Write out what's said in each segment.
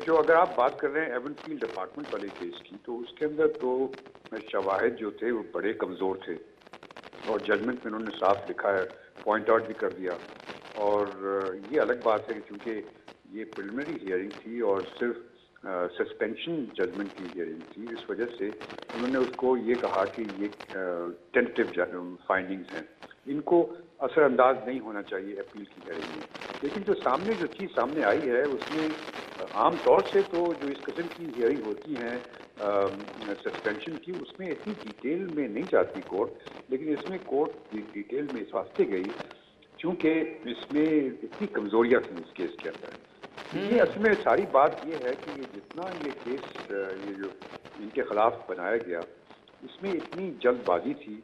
जो अगर आप बात कर रहे हैं एवनफील्ड अपार्टमेंट वाले केस की, तो उसके अंदर तो शवाहिद जो थे वो बड़े कमज़ोर थे और जजमेंट में उन्होंने साफ लिखा है, पॉइंट आउट भी कर दिया। और ये अलग बात है कि चूँकि ये प्रिलिमिनरी हियरिंग थी और सिर्फ सस्पेंशन जजमेंट की हियरिंग थी, इस वजह से उन्होंने उसको ये कहा कि ये टेंटेटिव फाइंडिंग्स हैं, इनको असरअंदाज नहीं होना चाहिए अपील की हियरिंग में। लेकिन जो चीज़ सामने आई है उसमें आम तौर से तो जो इस किस्म की हियरिंग होती हैं सस्पेंशन की, उसमें इतनी डिटेल में नहीं जाती कोर्ट, लेकिन इसमें कोर्ट डिटेल में इस वास्ते गई क्योंकि इसमें इतनी कमजोरियां थी इस केस के अंदर। ये असल में सारी बात ये है कि जितना ये केस ये जो इनके खिलाफ बनाया गया, इसमें इतनी जल्दबाजी थी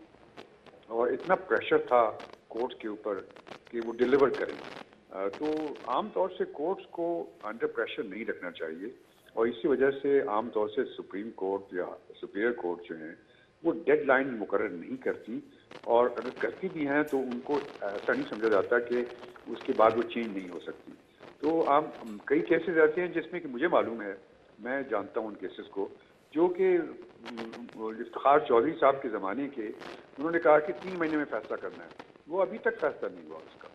और इतना प्रेशर था कोर्ट्स के ऊपर कि वो डिलीवर करें। तो आम तौर से कोर्ट्स को अंडर प्रेशर नहीं रखना चाहिए और इसी वजह से आम तौर से सुप्रीम कोर्ट या सुपीरियर कोर्ट जो हैं वो डेडलाइन मुकर्रर नहीं करती, और अगर करती भी हैं तो उनको ऐसा नहीं समझा जाता कि उसके बाद वो चेंज नहीं हो सकती। तो आम कई केसेस ऐसे हैं जिसमें कि मुझे मालूम है, मैं जानता हूँ उन केसेस को, जो कि इफ्तिखार चौधरी साहब के ज़माने के, उन्होंने कहा कि 3 महीने में फैसला करना है, वो अभी तक फैसला नहीं हुआ उसका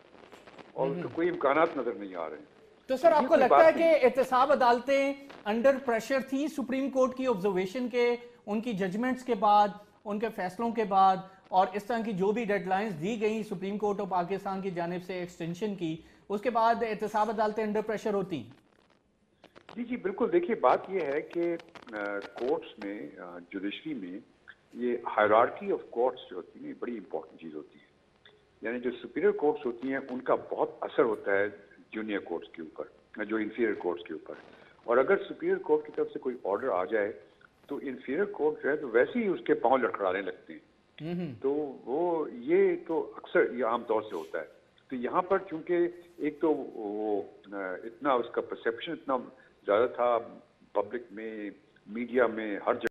और उसका कोई इम्कानात नजर नहीं आ रहे हैं। तो सर आपको लगता है कि एहतसाब अदालतें अंडर प्रेशर थी सुप्रीम कोर्ट की ऑब्जर्वेशन के, उनकी जजमेंट्स के बाद, उनके फैसलों के बाद, और इस तरह की जो भी डेडलाइंस दी गई सुप्रीम कोर्ट ऑफ पाकिस्तान की जानिब से एक्सटेंशन की, उसके बाद एहतसाब अदालतें अंडर प्रेशर होती? जी जी बिल्कुल। देखिए बात यह है कि कोर्ट्स में, जुडिशरी में, ये हायरार्की ऑफ कोर्ट्स जो होती है बड़ी इंपॉर्टेंट चीज़ होती है। यानी जो सुपीरियर कोर्ट्स होती हैं उनका बहुत असर होता है जूनियर कोर्ट्स के ऊपर, जो इंफीरियर कोर्ट्स के ऊपर। और अगर सुपीरियर कोर्ट की तरफ से कोई ऑर्डर आ जाए तो इंफीरियर कोर्ट जो है तो वैसे ही उसके पांव लड़खड़ाने लगते हैं। तो वो ये तो अक्सर ये आम तौर से होता है। तो यहाँ पर चूंकि एक तो वो इतना उसका परसेप्शन इतना ज़्यादा था पब्लिक में, मीडिया में, हर जगह